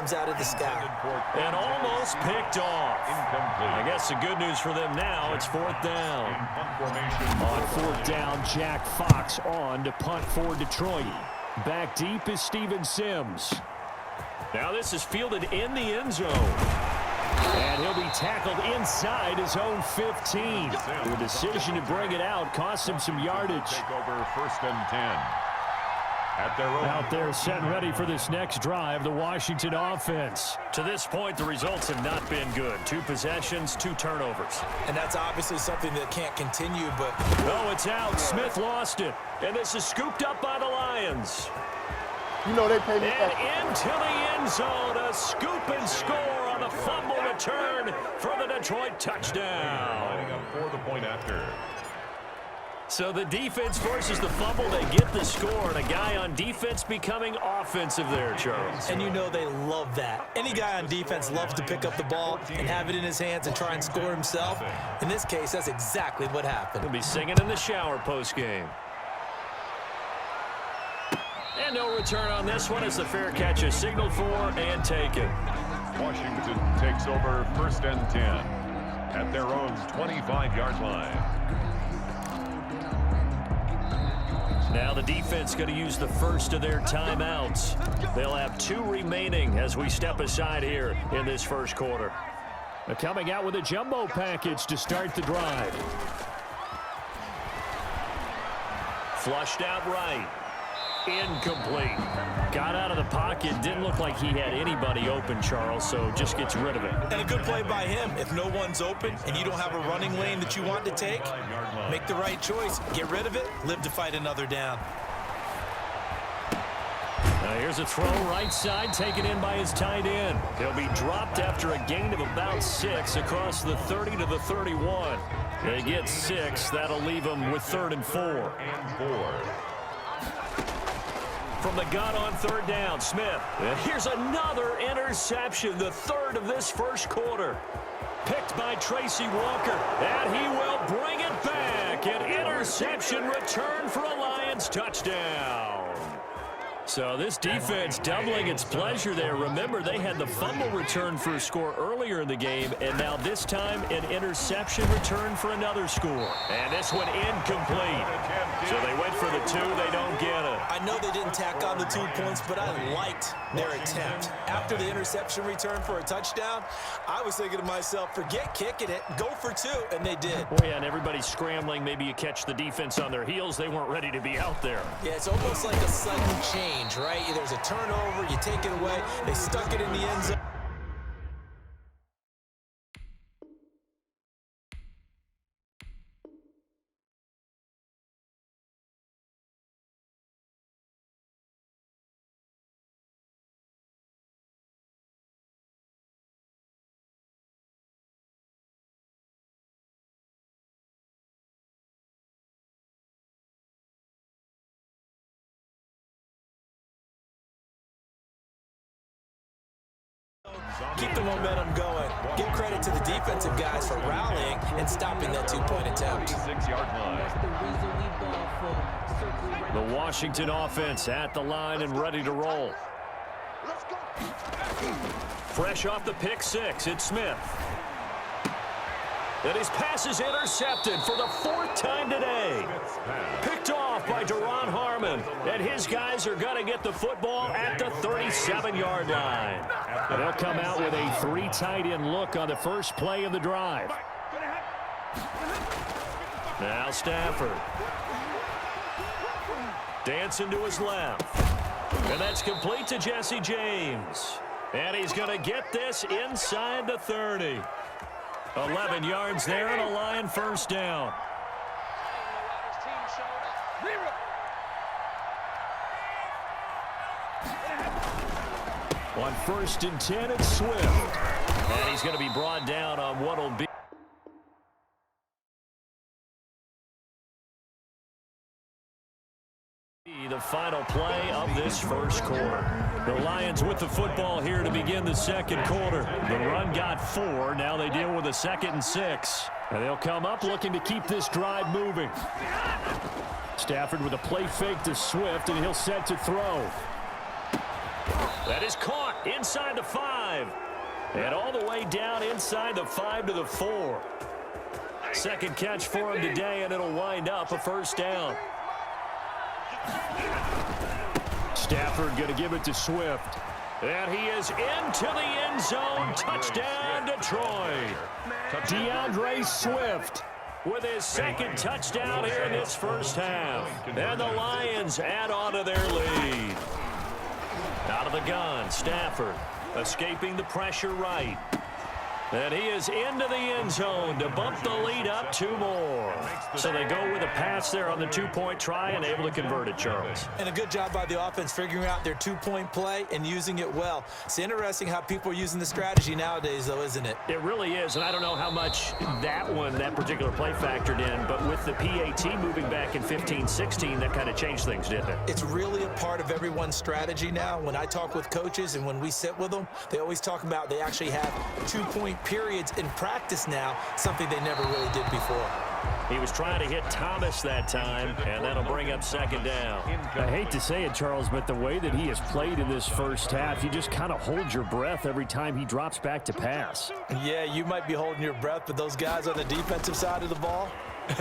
arms out of the sky. And almost picked off. I guess the good news for them now, it's fourth down. On fourth down, Jack Fox on to punt for Detroit. Back deep is Steven Sims. Now this is fielded in the end zone. And he'll be tackled inside his own 15. The decision to bring it out cost him some yardage. Take over first and 10. At their own. Out there set and ready for this next drive, the Washington offense. To this point, the results have not been good. 2 possessions, 2 turnovers. And that's obviously something that can't continue, but... Oh, it's out. Smith lost it. And this is scooped up by the Lions. You know they pay me. And into the end zone, a scoop and score on the fumble return for the Detroit touchdown. Lining up for the point after. So the defense forces the fumble, they get the score, and a guy on defense becoming offensive there, Charles. And you know they love that. Any guy on defense loves to pick up the ball and have it in his hands and try and score himself. In this case, that's exactly what happened. He'll be singing in the shower post-game. And no return on this one as the fair catch is signaled for and taken. Washington takes over first and 10 at their own 25-yard line. Now the defense going to use the first of their timeouts. They'll have 2 remaining as we step aside here in this first quarter. They're coming out with a jumbo package to start the drive. Flushed out right. Incomplete. Got out of the pocket. Didn't look like he had anybody open, Charles, so just gets rid of it. And a good play by him. If no one's open and you don't have a running lane that you want to take, make the right choice. Get rid of it. Live to fight another down. Now here's a throw right side taken in by his tight end. He'll be dropped after a gain of about 6 across the 30 to the 31. They get 6. That'll leave them with 3rd and 4. From the gun on 3rd down, Smith. And here's another interception, the 3rd of this first quarter. Picked by Tracy Walker, and he will bring it back. An interception return for a Lions touchdown. So this defense doubling its pleasure there. Remember, they had the fumble return for a score earlier in the game, and now this time an interception return for another score. And this one incomplete. So they went for the 2. They don't get it. I know they didn't tack on the 2 points, but I liked their attempt. After the interception return for a touchdown, I was thinking to myself, forget kicking it, go for 2, and they did. Oh, yeah, and everybody's scrambling. Maybe you catch the defense on their heels. They weren't ready to be out there. Yeah, it's almost like a sudden change, right? There's a turnover, you take it away, they stuck it in the end zone. Keep the momentum going. Give credit to the defensive guys for rallying and stopping that 2-point attempt. 6-yard line. The Washington offense at the line and ready to roll. Fresh off the pick 6, it's Smith. And his pass is intercepted for the 4th time today. Picked off by Duron Harmon. And his guys are going to get the football at the 37-yard line. And they'll come out with a 3 tight end look on the first play of the drive. Now Stafford. Dancing to his left. And that's complete to Jesse James. And he's going to get this inside the 30. 11 yards there and a Lion first down. On 1st and 10, it's Swift. And he's going to be brought down on what will be the final play of this first quarter. The Lions with the football here to begin the second quarter. The run got 4. Now they deal with a 2nd and 6. And they'll come up looking to keep this drive moving. Stafford with a play fake to Swift, and he'll set to throw. That is caught inside the 5. And all the way down inside the 5 to the 4. Second catch for him today, and it'll wind up a first down. Stafford going to give it to Swift. And he is into the end zone. Touchdown, Detroit. DeAndre Swift with his second touchdown here in this first half. And the Lions add on to their lead. Out of the gun, Stafford escaping the pressure right. And he is into the end zone to bump the lead up 2 more. So they go with a pass there on the 2-point try and able to convert it, Charles. And a good job by the offense figuring out their 2-point play and using it well. It's interesting how people are using the strategy nowadays, though, isn't it? It really is, and I don't know how much that particular play factored in, but with the PAT moving back in 15-16, that kind of changed things, didn't it? It's really a part of everyone's strategy now. When I talk with coaches and when we sit with them, they always talk about they actually have 2-point periods in practice now, something they never really did before. He was trying to hit Thomas that time, and that'll bring up second down. I hate to say it, Charles, but the way that he has played in this first half, you just kind of hold your breath every time he drops back to pass. Yeah, you might be holding your breath, but those guys on the defensive side of the ball,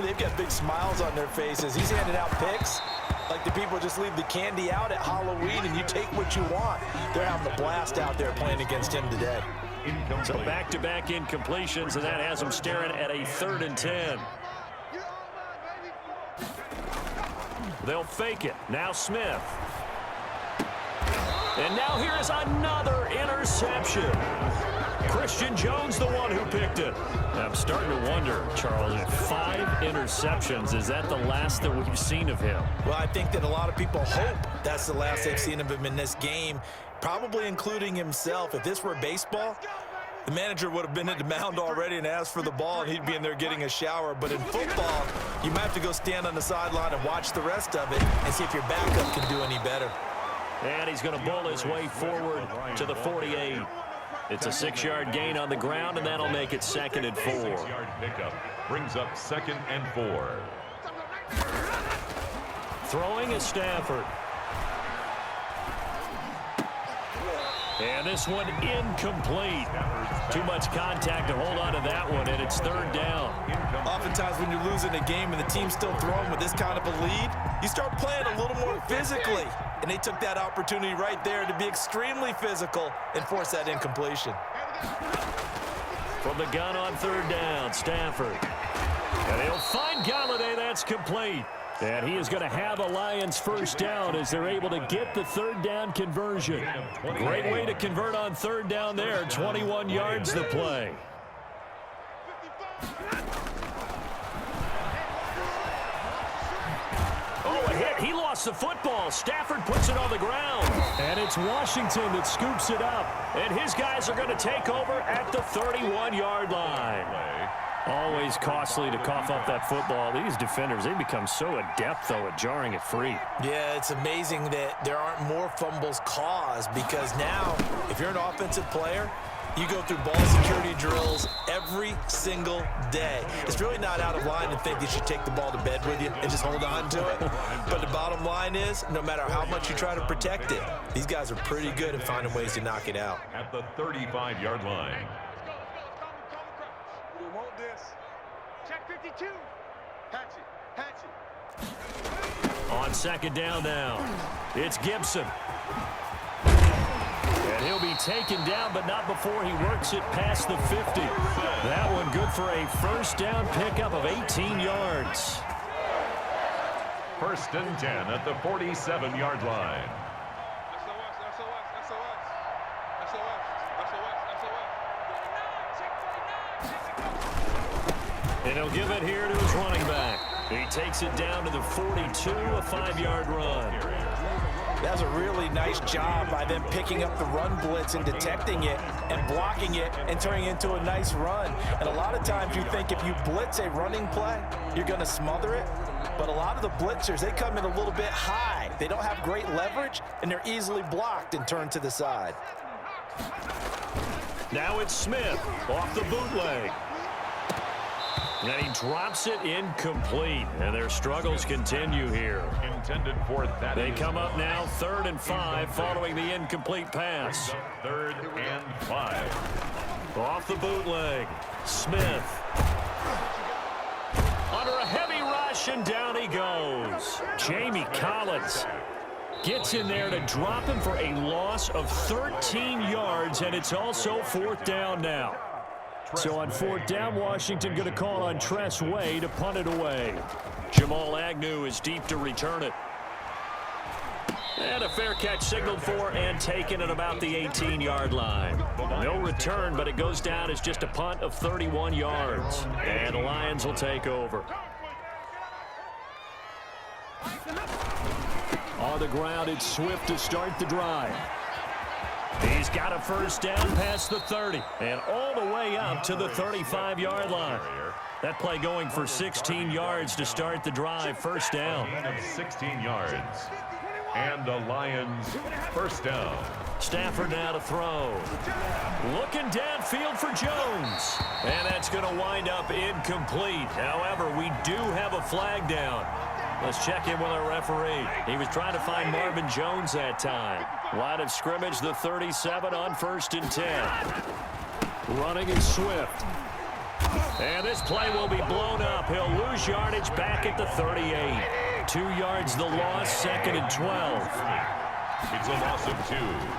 they've got big smiles on their faces. He's handing out picks like the people just leave the candy out at Halloween and you take what you want. They're having a blast out there playing against him today. So back-to-back incompletions, and that has them staring at a 3rd and 10. They'll fake it. Now Smith. And now here is another interception. Christian Jones, the one who picked it. I'm starting to wonder, Charles, if 5 interceptions, is that the last that we've seen of him? Well, I think that a lot of people hope that's the last they've seen of him in this game, probably including himself. If this were baseball, the manager would have been at the mound already and asked for the ball, and he'd be in there getting a shower. But in football, you might have to go stand on the sideline and watch the rest of it and see if your backup can do any better. And he's going to bull his way forward to the 48. It's a 6-yard gain on the ground, and that'll make it 2nd and 4. 6-yard pickup brings up 2nd and 4. Throwing is Stafford. And this one incomplete. Too much contact to hold on to that one, and it's 3rd down. Oftentimes when you're losing a game and the team's still throwing with this kind of a lead, you start playing a little more physically. And they took that opportunity right there to be extremely physical and force that incompletion. From the gun on 3rd down, Stafford. And he'll find Galladay. That's complete. And he is going to have a Lions first down as they're able to get the 3rd down conversion. Great way to convert on 3rd down there. 21 yards the play. Oh, a hit. He lost the football. Stafford puts it on the ground. And it's Washington that scoops it up. And his guys are going to take over at the 31-yard line. Always costly to cough up that football. These defenders, they become so adept, though, at jarring it free. Yeah, it's amazing that there aren't more fumbles caused because now, if you're an offensive player, you go through ball security drills every single day. It's really not out of line to think that you take the ball to bed with you and just hold on to it. But the bottom line is, no matter how much you try to protect it, these guys are pretty good at finding ways to knock it out. At the 35-yard line. Check 52. Hatch it. On 2nd down now, it's Gibson. And he'll be taken down, but not before he works it past the 50. That one good for a first down pickup of 18 yards. 1st and 10 at the 47-yard line. And he'll give it here to his running back. He takes it down to the 42, a 5-yard run. That was a really nice job by them picking up the run blitz and detecting it and blocking it and turning it into a nice run. And a lot of times you think if you blitz a running play, you're going to smother it. But a lot of the blitzers, they come in a little bit high. They don't have great leverage, and they're easily blocked and turned to the side. Now it's Smith off the bootleg. And he drops it incomplete. And their struggles continue here. Intended for that. They come up now 3rd and 5 following the incomplete pass. 3rd and 5. Off the bootleg. Smith. Under a heavy rush, and down he goes. Jamie Collins gets in there to drop him for a loss of 13 yards, and it's also 4th down now. So on 4th down, Washington going to call on Tress Way to punt it away. Jamal Agnew is deep to return it. And a fair catch signaled for and taken at about the 18-yard line. No return, but it goes down as just a punt of 31 yards. And the Lions will take over. On the ground, it's Swift to start the drive. He's got a 1st down past the 30 and all the way up to the 35-yard line. That play going for 16 yards to start the drive. 1st down. 16 yards. And the Lions 1st down. Stafford now to throw. Looking downfield for Jones. And that's going to wind up incomplete. However, we do have a flag down. Let's check in with our referee. He was trying to find Marvin Jones that time. Line of scrimmage, the 37 on 1st and 10. Running is Swift. And this play will be blown up. He'll lose yardage back at the 38. 2 yards the loss, 2nd and 12. It's a loss of 2.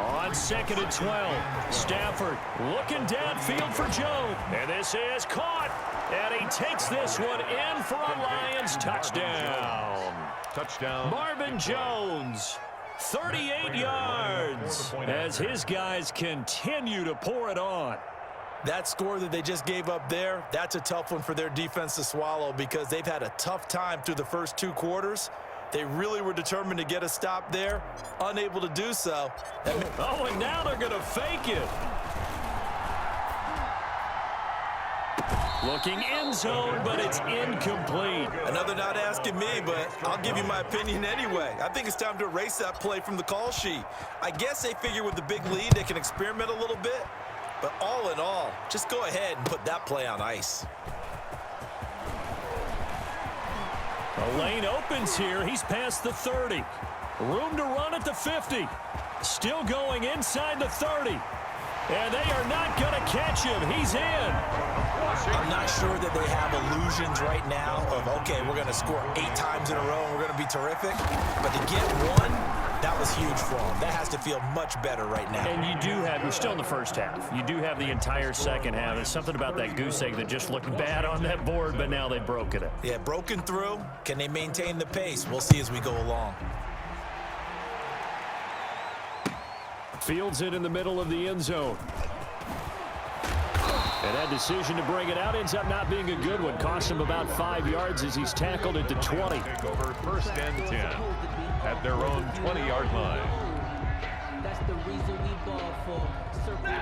On 2nd and 12, Stafford looking downfield for Jones. And this is caught. And he takes this one in for a Lions touchdown. Touchdown. Marvin Jones, 38 yards, as his guys continue to pour it on. That score that they just gave up there, that's a tough one for their defense to swallow because they've had a tough time through the first 2 quarters. They really were determined to get a stop there, unable to do so. Oh, and now they're going to fake it. Looking end zone, but it's incomplete. Another not asking me, but I'll give you my opinion anyway. I think it's time to erase that play from the call sheet. I guess they figure with the big lead they can experiment a little bit. But all in all, just go ahead and put that play on ice. The lane opens here. He's past the 30. Room to run at the 50. Still going inside the 30. And they are not going to catch him. He's in. I'm not sure that they have illusions right now of, okay, we're going to score 8 times in a row and we're going to be terrific. But to get one, that was huge for them. That has to feel much better right now. And you do have, we're still in the first half. You do have the entire second half. There's something about that goose egg that just looked bad on that board, but now they've broken it. Yeah, broken through. Can they maintain the pace? We'll see as we go along. Fields it in the middle of the end zone. And that decision to bring it out ends up not being a good one. Cost him about 5 yards as he's tackled at the 20. Take over 1st and 10 at their own 20-yard line. That's the reason we ball for.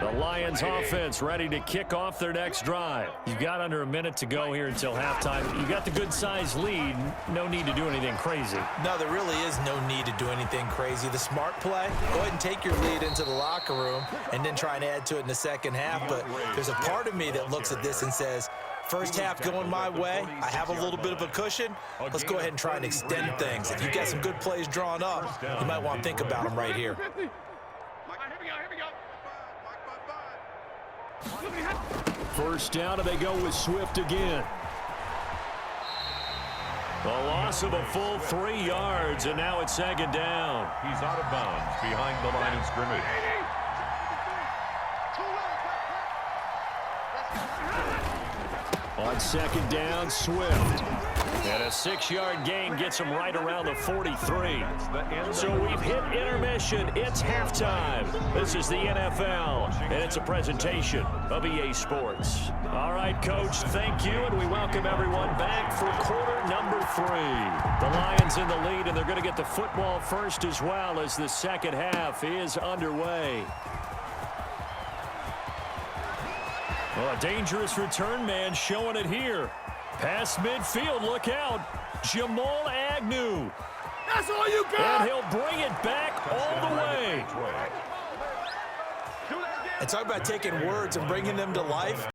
The Lions offense ready to kick off their next drive. You've got under a minute to go here until halftime. You've got the good-sized lead. No need to do anything crazy. No, there really is no need to do anything crazy. The smart play, go ahead and take your lead into the locker room and then try and add to it in the second half. But there's a part of me that looks at this and says, first half going my way, I have a little bit of a cushion. Let's go ahead and try and extend things. If you get some good plays drawn up, you might want to think about them right here. First down, and they go with Swift again. A loss of a full 3 yards, and now it's 2nd down. He's out of bounds behind the line of scrimmage. On 2nd down, Swift. And a 6-yard gain gets him right around the 43. So we've hit intermission. It's halftime. This is the NFL, and it's a presentation of EA Sports. All right, Coach, thank you, and we welcome everyone back for quarter number 3. The Lions in the lead, and they're going to get the football first as well as the second half is underway. Well, a dangerous return man showing it here. Past midfield, look out. Jamal Agnew. That's all you got. And he'll bring it back all the way. And talk about taking words and bringing them to life.